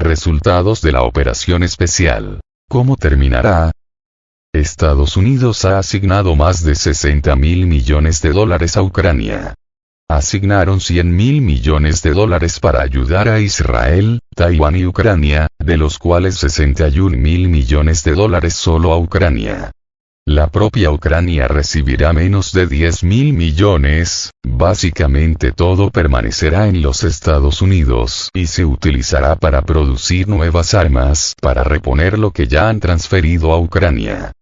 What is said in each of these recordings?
Resultados de la operación especial. ¿Cómo terminará? Estados Unidos ha asignado más de 60.000 millones de dólares a Ucrania. Asignaron 100.000 millones de dólares para ayudar a Israel, Taiwán y Ucrania, de los cuales 61.000 millones de dólares solo a Ucrania. La propia Ucrania recibirá menos de 10.000 millones, básicamente todo permanecerá en los Estados Unidos y se utilizará para producir nuevas armas para reponer lo que ya han transferido a Ucrania.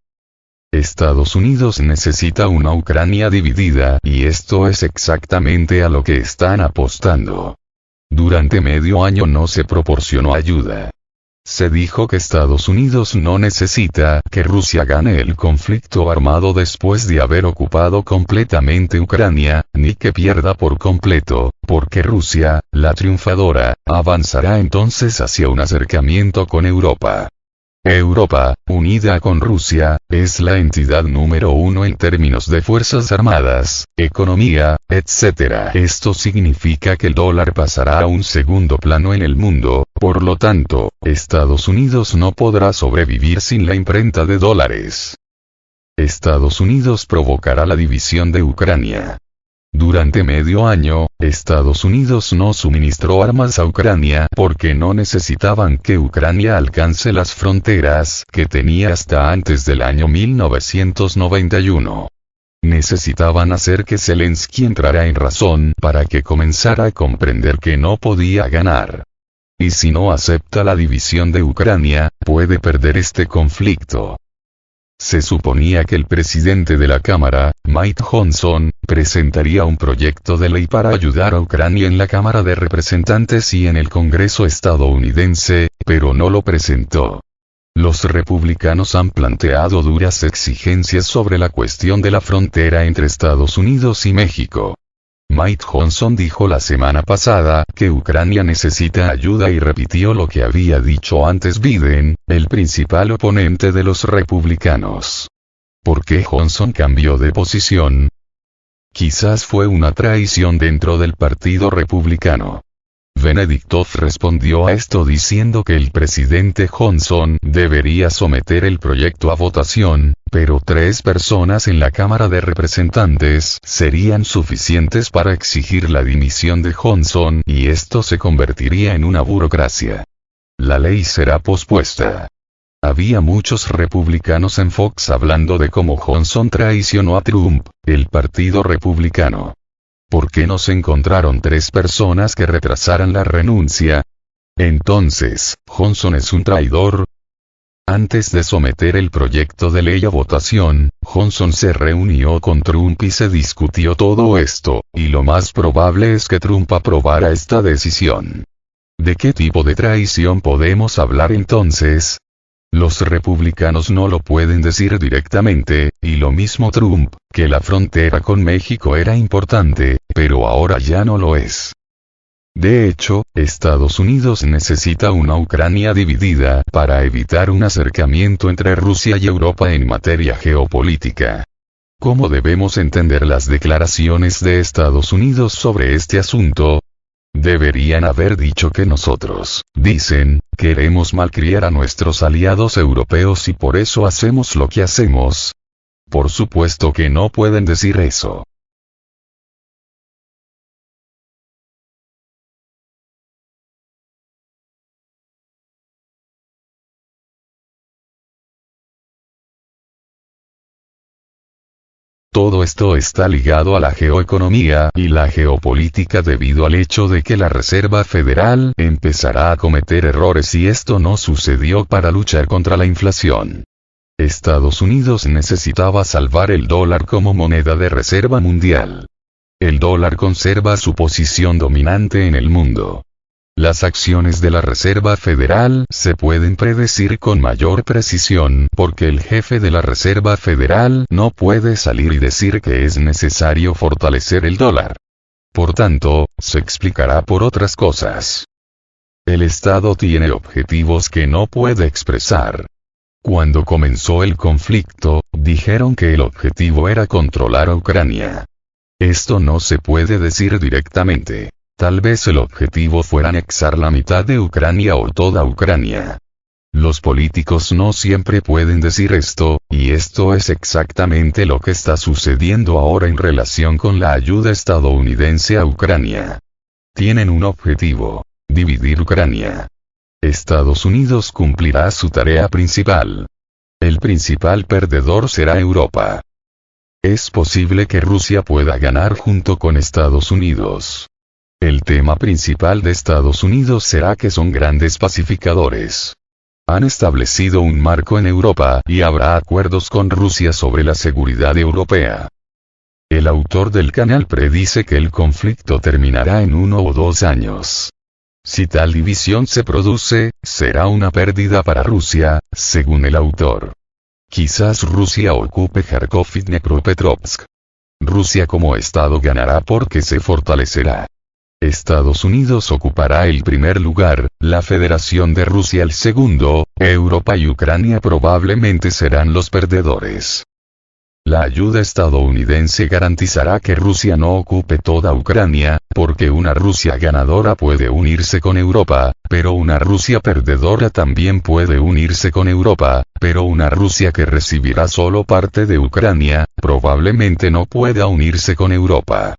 Estados Unidos necesita una Ucrania dividida y esto es exactamente a lo que están apostando. Durante medio año no se proporcionó ayuda. Se dijo que Estados Unidos no necesita que Rusia gane el conflicto armado después de haber ocupado completamente Ucrania, ni que pierda por completo, porque Rusia, la triunfadora, avanzará entonces hacia un acercamiento con Europa. Europa, unida con Rusia, es la entidad número uno en términos de fuerzas armadas, economía, etc. Esto significa que el dólar pasará a un segundo plano en el mundo, por lo tanto, Estados Unidos no podrá sobrevivir sin la imprenta de dólares. Estados Unidos provocará la división de Ucrania. Durante medio año, Estados Unidos no suministró armas a Ucrania porque no necesitaban que Ucrania alcance las fronteras que tenía hasta antes del año 1991. Necesitaban hacer que Zelensky entrara en razón para que comenzara a comprender que no podía ganar. Y si no acepta la división de Ucrania, puede perder este conflicto. Se suponía que el presidente de la Cámara, Mike Johnson, presentaría un proyecto de ley para ayudar a Ucrania en la Cámara de Representantes y en el Congreso estadounidense, pero no lo presentó. Los republicanos han planteado duras exigencias sobre la cuestión de la frontera entre Estados Unidos y México. Mike Johnson dijo la semana pasada que Ucrania necesita ayuda y repitió lo que había dicho antes Biden, el principal oponente de los republicanos. ¿Por qué Johnson cambió de posición? Quizás fue una traición dentro del Partido Republicano. Benedictov respondió a esto diciendo que el presidente Johnson debería someter el proyecto a votación, pero 3 personas en la Cámara de Representantes serían suficientes para exigir la dimisión de Johnson y esto se convertiría en una burocracia. La ley será pospuesta. Había muchos republicanos en Fox hablando de cómo Johnson traicionó a Trump, el Partido Republicano. ¿Por qué no se encontraron 3 personas que retrasaran la renuncia? Entonces, ¿Johnson es un traidor? Antes de someter el proyecto de ley a votación, Johnson se reunió con Trump y se discutió todo esto, y lo más probable es que Trump aprobara esta decisión. ¿De qué tipo de traición podemos hablar entonces? Los republicanos no lo pueden decir directamente, y lo mismo Trump, que la frontera con México era importante, pero ahora ya no lo es. De hecho, Estados Unidos necesita una Ucrania dividida para evitar un acercamiento entre Rusia y Europa en materia geopolítica. ¿Cómo debemos entender las declaraciones de Estados Unidos sobre este asunto? Deberían haber dicho que nosotros, dicen, queremos malcriar a nuestros aliados europeos y por eso hacemos lo que hacemos. Por supuesto que no pueden decir eso. Todo esto está ligado a la geoeconomía y la geopolítica debido al hecho de que la Reserva Federal empezará a cometer errores y esto no sucedió para luchar contra la inflación. Estados Unidos necesitaba salvar el dólar como moneda de reserva mundial. El dólar conserva su posición dominante en el mundo. Las acciones de la Reserva Federal se pueden predecir con mayor precisión porque el jefe de la Reserva Federal no puede salir y decir que es necesario fortalecer el dólar. Por tanto, se explicará por otras cosas. El Estado tiene objetivos que no puede expresar. Cuando comenzó el conflicto, dijeron que el objetivo era controlar a Ucrania. Esto no se puede decir directamente. Tal vez el objetivo fuera anexar la mitad de Ucrania o toda Ucrania. Los políticos no siempre pueden decir esto, y esto es exactamente lo que está sucediendo ahora en relación con la ayuda estadounidense a Ucrania. Tienen un objetivo: dividir Ucrania. Estados Unidos cumplirá su tarea principal. El principal perdedor será Europa. Es posible que Rusia pueda ganar junto con Estados Unidos. El tema principal de Estados Unidos será que son grandes pacificadores. Han establecido un marco en Europa y habrá acuerdos con Rusia sobre la seguridad europea. El autor del canal predice que el conflicto terminará en 1 o 2 años. Si tal división se produce, será una pérdida para Rusia, según el autor. Quizás Rusia ocupe Kharkov y Dnepropetrovsk. Rusia como Estado ganará porque se fortalecerá. Estados Unidos ocupará el primer lugar, la Federación de Rusia el segundo, Europa y Ucrania probablemente serán los perdedores. La ayuda estadounidense garantizará que Rusia no ocupe toda Ucrania, porque una Rusia ganadora puede unirse con Europa, pero una Rusia perdedora también puede unirse con Europa, pero una Rusia que recibirá solo parte de Ucrania, probablemente no pueda unirse con Europa.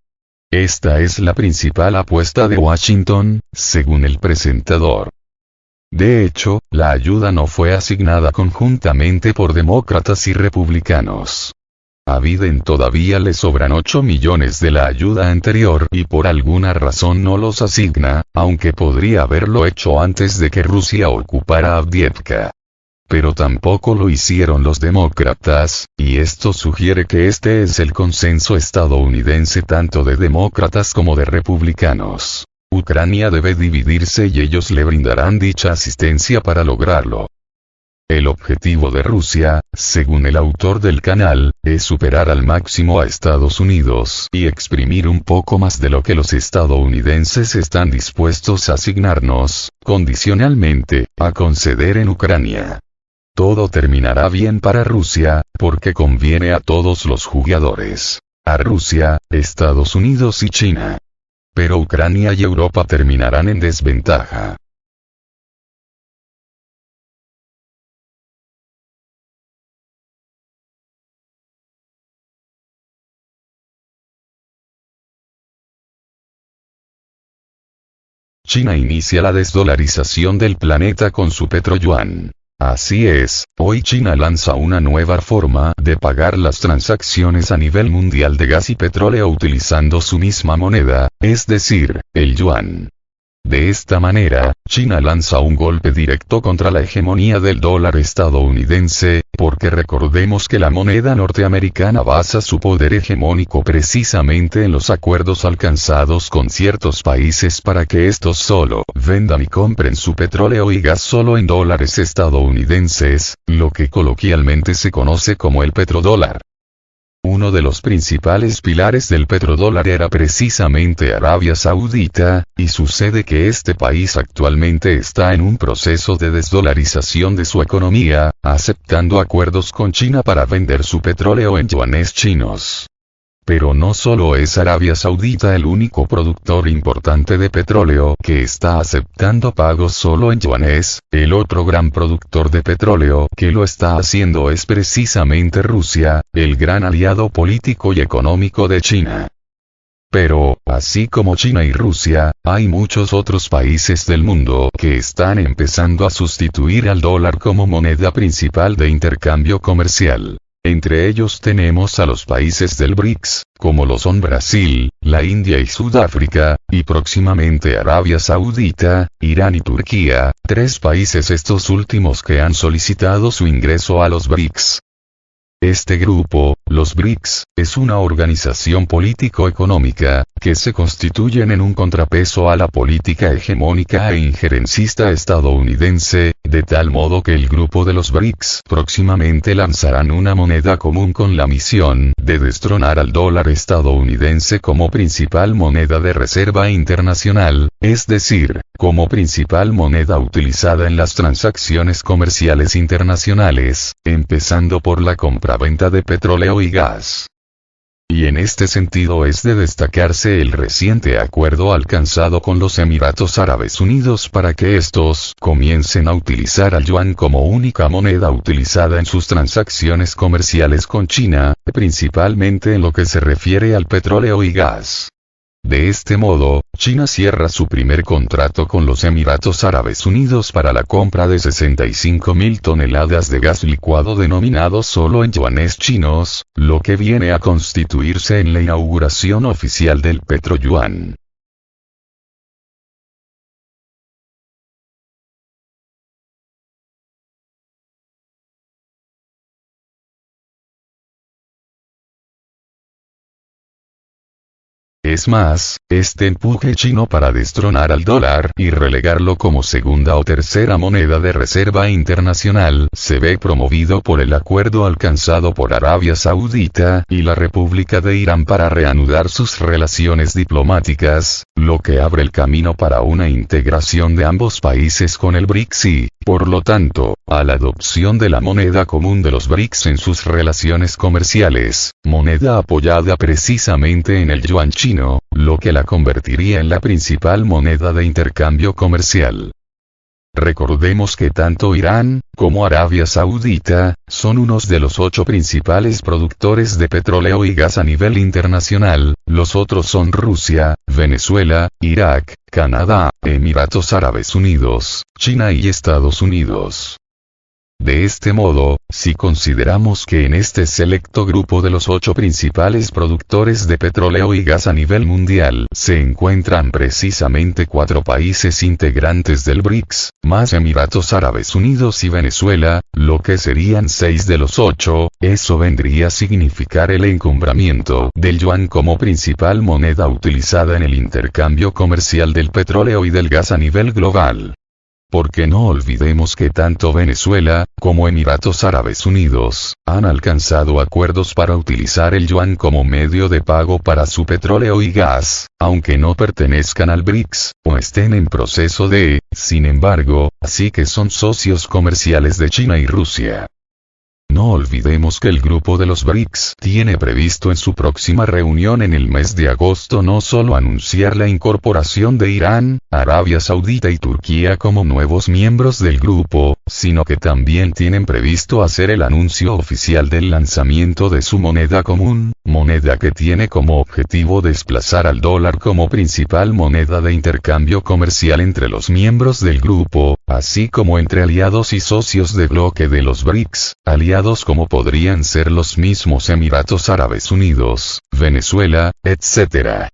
Esta es la principal apuesta de Washington, según el presentador. De hecho, la ayuda no fue asignada conjuntamente por demócratas y republicanos. A Biden todavía le sobran 8 millones de la ayuda anterior y por alguna razón no los asigna, aunque podría haberlo hecho antes de que Rusia ocupara Avdiivka. Pero tampoco lo hicieron los demócratas, y esto sugiere que este es el consenso estadounidense tanto de demócratas como de republicanos. Ucrania debe dividirse y ellos le brindarán dicha asistencia para lograrlo. El objetivo de Rusia, según el autor del canal, es superar al máximo a Estados Unidos y exprimir un poco más de lo que los estadounidenses están dispuestos a asignarnos, condicionalmente, a conceder en Ucrania. Todo terminará bien para Rusia, porque conviene a todos los jugadores. A Rusia, Estados Unidos y China. Pero Ucrania y Europa terminarán en desventaja. China inicia la desdolarización del planeta con su petroyuan. Así es, hoy China lanza una nueva forma de pagar las transacciones a nivel mundial de gas y petróleo utilizando su misma moneda, es decir, el yuan. De esta manera, China lanza un golpe directo contra la hegemonía del dólar estadounidense, porque recordemos que la moneda norteamericana basa su poder hegemónico precisamente en los acuerdos alcanzados con ciertos países para que estos solo vendan y compren su petróleo y gas solo en dólares estadounidenses, lo que coloquialmente se conoce como el petrodólar. Uno de los principales pilares del petrodólar era precisamente Arabia Saudita, y sucede que este país actualmente está en un proceso de desdolarización de su economía, aceptando acuerdos con China para vender su petróleo en yuanes chinos. Pero no solo es Arabia Saudita el único productor importante de petróleo que está aceptando pagos solo en yuanes, el otro gran productor de petróleo que lo está haciendo es precisamente Rusia, el gran aliado político y económico de China. Pero, así como China y Rusia, hay muchos otros países del mundo que están empezando a sustituir al dólar como moneda principal de intercambio comercial. Entre ellos tenemos a los países del BRICS, como lo son Brasil, la India y Sudáfrica, y próximamente Arabia Saudita, Irán y Turquía, 3 países estos últimos que han solicitado su ingreso a los BRICS. Este grupo, los BRICS, es una organización político-económica, que se constituyen en un contrapeso a la política hegemónica e injerencista estadounidense, de tal modo que el grupo de los BRICS próximamente lanzarán una moneda común con la misión de destronar al dólar estadounidense como principal moneda de reserva internacional, es decir, como principal moneda utilizada en las transacciones comerciales internacionales, empezando por la compraventa de petróleo y gas. Y en este sentido es de destacarse el reciente acuerdo alcanzado con los Emiratos Árabes Unidos para que estos comiencen a utilizar al yuan como única moneda utilizada en sus transacciones comerciales con China, principalmente en lo que se refiere al petróleo y gas. De este modo, China cierra su primer contrato con los Emiratos Árabes Unidos para la compra de 65.000 toneladas de gas licuado denominado solo en yuanes chinos, lo que viene a constituirse en la inauguración oficial del petroyuan. Es más, este empuje chino para destronar al dólar y relegarlo como segunda o tercera moneda de reserva internacional se ve promovido por el acuerdo alcanzado por Arabia Saudita y la República de Irán para reanudar sus relaciones diplomáticas, lo que abre el camino para una integración de ambos países con el BRICS y, por lo tanto, a la adopción de la moneda común de los BRICS en sus relaciones comerciales, moneda apoyada precisamente en el yuan chino, lo que la convertiría en la principal moneda de intercambio comercial. Recordemos que tanto Irán, como Arabia Saudita, son unos de los 8 principales productores de petróleo y gas a nivel internacional, los otros son Rusia, Venezuela, Irak, Canadá, Emiratos Árabes Unidos, China y Estados Unidos. De este modo, si consideramos que en este selecto grupo de los 8 principales productores de petróleo y gas a nivel mundial se encuentran precisamente 4 países integrantes del BRICS, más Emiratos Árabes Unidos y Venezuela, lo que serían 6 de los 8, eso vendría a significar el encumbramiento del yuan como principal moneda utilizada en el intercambio comercial del petróleo y del gas a nivel global. Porque no olvidemos que tanto Venezuela, como Emiratos Árabes Unidos, han alcanzado acuerdos para utilizar el yuan como medio de pago para su petróleo y gas, aunque no pertenezcan al BRICS, o estén en proceso de, sin embargo, así que son socios comerciales de China y Rusia. No olvidemos que el grupo de los BRICS tiene previsto en su próxima reunión en el mes de agosto no solo anunciar la incorporación de Irán, Arabia Saudita y Turquía como nuevos miembros del grupo, sino que también tienen previsto hacer el anuncio oficial del lanzamiento de su moneda común, moneda que tiene como objetivo desplazar al dólar como principal moneda de intercambio comercial entre los miembros del grupo, así como entre aliados y socios de bloque de los BRICS, aliados como podrían ser los mismos Emiratos Árabes Unidos, Venezuela, etc.